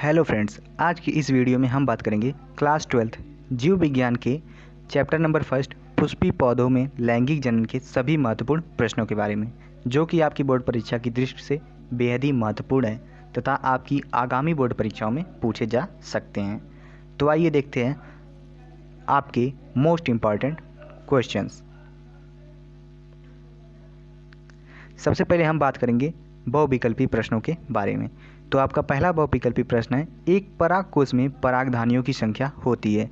Hello friends, आज की इस वीडियो में हम बात करेंगे क्लास 12th जीव विज्ञान के चैप्टर नंबर 1 पुष्पी पौधों में लैंगिक जनन के सभी महत्वपूर्ण प्रश्नों के बारे में, जो कि आपकी बोर्ड परीक्षा की दृष्टि से बेहद ही महत्वपूर्ण है तथा आपकी आगामी बोर्ड परीक्षाओं में पूछे जा सकते हैं। तो आइए देखते हैं आपके मोस्ट इम्पॉर्टेंट क्वेश्चंस। सबसे पहले हम बात करेंगे बहुविकल्पी प्रश्नों के बारे में। तो आपका पहला बहुविकल्पी प्रश्न है, एक परागकोश में परागधानियों की संख्या होती है।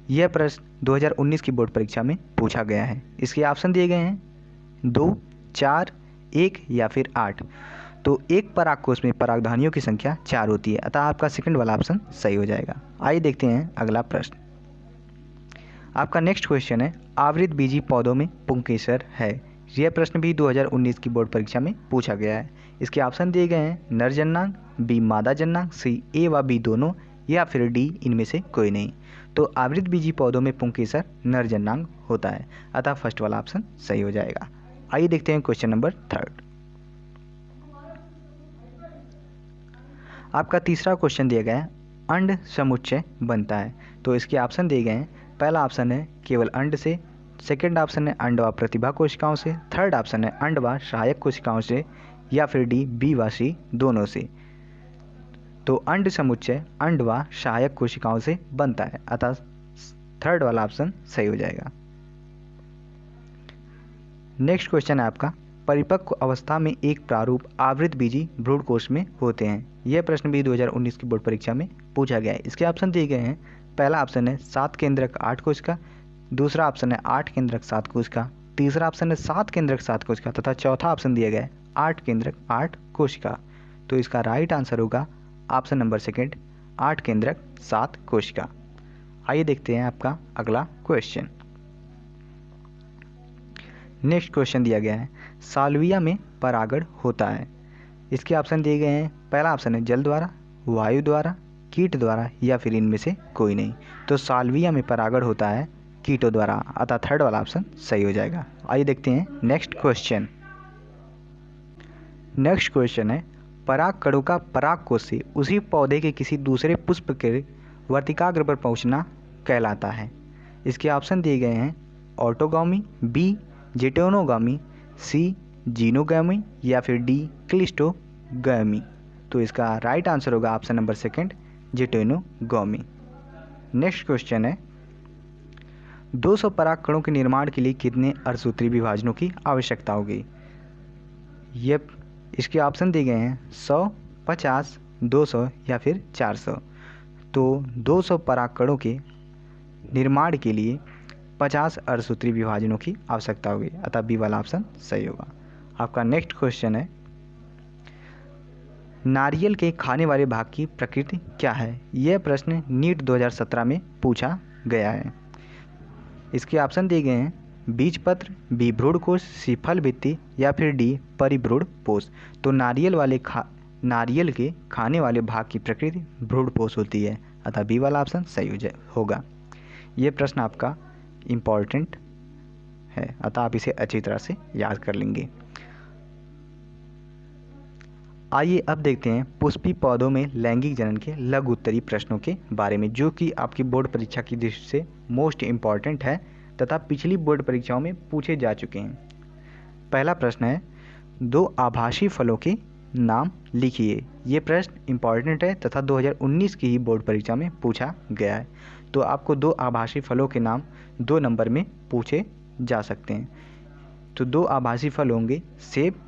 यह प्रश्न 2019 की बोर्ड परीक्षा में पूछा गया है। इसके ऑप्शन दिए गए हैं 2, 4, 1 या फिर 8। तो एक परागकोश में परागधानियों की संख्या 4 होती है, अतः आपका सेकंड वाला ऑप्शन सही हो जाएगा। आइए देखते हैं अगला प्रश्न। आपका नेक्स्ट क्वेश्चन है, आवृत बीजी पौधों में पुंकेसर है। यह प्रश्न भी 2019 की बोर्ड परीक्षा में पूछा गया है। इसके ऑप्शन दिए गए हैं नर जन्नांग, बी मादा जन्नांग, सी ए व बी दोनों या फिर डी इनमें से कोई नहीं। तो आवृत बीजी पौधों में पुंकेसर नर जन्नांग होता है, अतः फर्स्ट वाला ऑप्शन सही हो जाएगा। आइए देखते हैं क्वेश्चन नंबर 3। आपका तीसरा क्वेश्चन दिया गया है, अंड समुच्चय बनता है। तो इसके ऑप्शन दिए गए हैं, पहला ऑप्शन है केवल अंड से, सेकेंड ऑप्शन है अंड व प्रतिभा कोशिकाओं से, थर्ड ऑप्शन है अंड व सहायक कोशिकाओं से या फिर डी बी व सी दोनों से। तो अंड समुच्चय अंड व सहायक कोशिकाओं से बनता है, अतः थर्ड वाला ऑप्शन सही हो जाएगा। नेक्स्ट क्वेश्चन है आपका, परिपक्व अवस्था में एक प्रारूप आवृत बीजी भ्रूणकोश में होते हैं। यह प्रश्न भी 2019 की बोर्ड परीक्षा में पूछा गया है। इसके ऑप्शन दिए गए हैं, पहला ऑप्शन है 7 केंद्रक 8 कोशिका, दूसरा ऑप्शन है 8 केंद्रक 7 कोशिका, तीसरा ऑप्शन है 7 केंद्रक 7 कोशिका तथा चौथा ऑप्शन दिया गया है 8 केंद्रक 8 कोशिका। तो इसका राइट आंसर होगा ऑप्शन नंबर सेकेंड, 8 केंद्रक 7 कोशिका। आइए देखते हैं आपका अगला क्वेश्चन। नेक्स्ट क्वेश्चन दिया गया है, साल्विया में परागण होता है। इसके ऑप्शन दिए गए हैं, पहला ऑप्शन है जल द्वारा, वायु द्वारा, कीट द्वारा या फिर इनमें से कोई नहीं। तो साल्विया में परागण होता है कीटों द्वारा, अतः थर्ड वाला ऑप्शन सही हो जाएगा। आइए देखते हैं नेक्स्ट क्वेश्चन। नेक्स्ट क्वेश्चन है, परागकणों का परागकोश से उसी पौधे के किसी दूसरे पुष्प के वर्तिकाग्र पर पहुंचना कहलाता है। इसके ऑप्शन दिए गए हैं ऑटोगामी, बी जेटोनोगामी, सी जीनोगामी या फिर डी क्लिस्टोगामी। तो इसका राइट आंसर होगा option number second, geitonogamy. Next question है, 200 परागकणों के निर्माण के लिए कितने अर्धसूत्री विभाजनों की आवश्यकता होगी। ये इसके ऑप्शन दिए गए हैं 100, 50, 200 या फिर 400। तो 200 परागकणों के निर्माण के लिए 50 अर्धसूत्री विभाजनों की आवश्यकता होगी, अतः बी वाला ऑप्शन सही होगा। आपका नेक्स्ट क्वेश्चन है, नारियल के खाने वाले भाग की प्रकृति क्या है। यह प्रश्न नीट 2017 में पूछा गया है। इसके ऑप्शन दिए गए हैं बीजपत्र, बी भ्रूणकोश, सी फल भित्ति या फिर डी परिभ्रूणपोष। तो नारियल के खाने वाले भाग की प्रकृति भ्रूणपोष होती है, अतः बी वाला ऑप्शन सही होगा। यह प्रश्न आपका इम्पॉर्टेंट है, अतः आप इसे अच्छी तरह से याद कर लेंगे। आइए अब देखते हैं पुष्पी पौधों में लैंगिक जनन के लघु उत्तरीय प्रश्नों के बारे में, जो कि आपकी बोर्ड परीक्षा की दृष्टि से मोस्ट इम्पॉर्टेंट है तथा पिछली बोर्ड परीक्षाओं में पूछे जा चुके हैं। पहला प्रश्न है, 2 आभासी फलों के नाम लिखिए। ये प्रश्न इम्पॉर्टेंट है तथा 2019 की ही बोर्ड परीक्षा में पूछा गया है। तो आपको 2 आभासी फलों के नाम 2 नंबर में पूछे जा सकते हैं। तो 2 आभासी फल होंगे सेब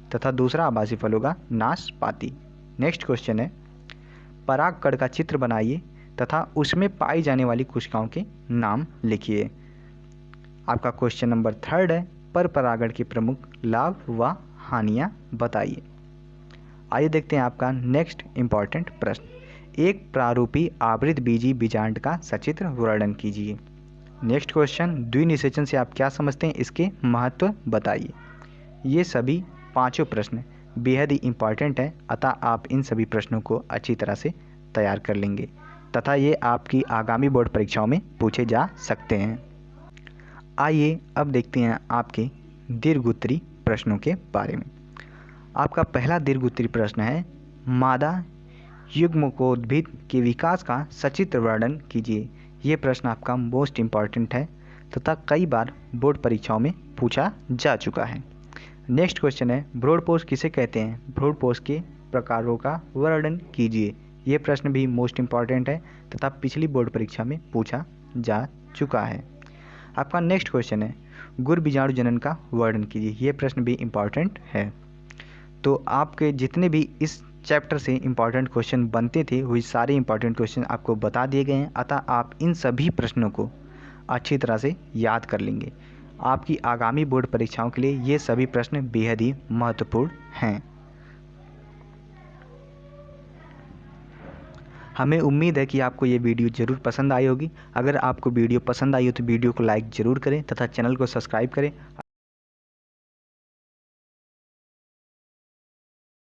तथा दूसरा आभासी फल होगा नाशपाती। नेक्स्ट क्वेश्चन है, परागकण का चित्र बनाइए तथा उसमें पाई जाने वाली कोशिकाओं के नाम लिखिए। आपका क्वेश्चन नंबर 3 है, पर परागण के प्रमुख लाभ व हानियां बताइए। आइए देखते हैं आपका नेक्स्ट इम्पॉर्टेंट प्रश्न, एक प्रारूपी आवृत बीजी बीजांड का सचित्र वर्णन कीजिए। नेक्स्ट क्वेश्चन, द्विनिषेचन से आप क्या समझते हैं, इसके महत्व बताइए। ये सभी 5 प्रश्न बेहद ही इम्पॉर्टेंट है, अतः आप इन सभी प्रश्नों को अच्छी तरह से तैयार कर लेंगे तथा ये आपकी आगामी बोर्ड परीक्षाओं में पूछे जा सकते हैं। आइए अब देखते हैं आपके दीर्घोत्तरी प्रश्नों के बारे में। आपका पहला दीर्घोत्तरी प्रश्न है, मादा युग्मकोद्भिद के विकास का सचित्र वर्णन कीजिए। ये प्रश्न आपका मोस्ट इम्पॉर्टेंट है तथा कई बार बोर्ड परीक्षाओं में पूछा जा चुका है। नेक्स्ट क्वेश्चन है, ब्रॉडपोस्ट किसे कहते हैं? ब्रॉडपोस्ट के प्रकारों का वर्णन कीजिए। ये प्रश्न भी मोस्ट इम्पॉर्टेंट है तथा पिछली बोर्ड परीक्षा में पूछा जा चुका है। आपका नेक्स्ट क्वेश्चन है, गुर बीजाणु जनन का वर्णन कीजिए। ये प्रश्न भी इम्पॉर्टेंट है। तो आपके जितने भी इस चैप्टर से इम्पॉर्टेंट क्वेश्चन बनते थे वही सारे इम्पॉर्टेंट क्वेश्चन आपको बता दिए गए हैं, अतः आप इन सभी प्रश्नों को अच्छी तरह से याद कर लेंगे। आपकी आगामी बोर्ड परीक्षाओं के लिए ये सभी प्रश्न बेहद ही महत्वपूर्ण हैं। हमें उम्मीद है कि आपको ये वीडियो ज़रूर पसंद आई होगी। अगर आपको वीडियो पसंद आई हो तो वीडियो को लाइक ज़रूर करें तथा चैनल को सब्सक्राइब करें।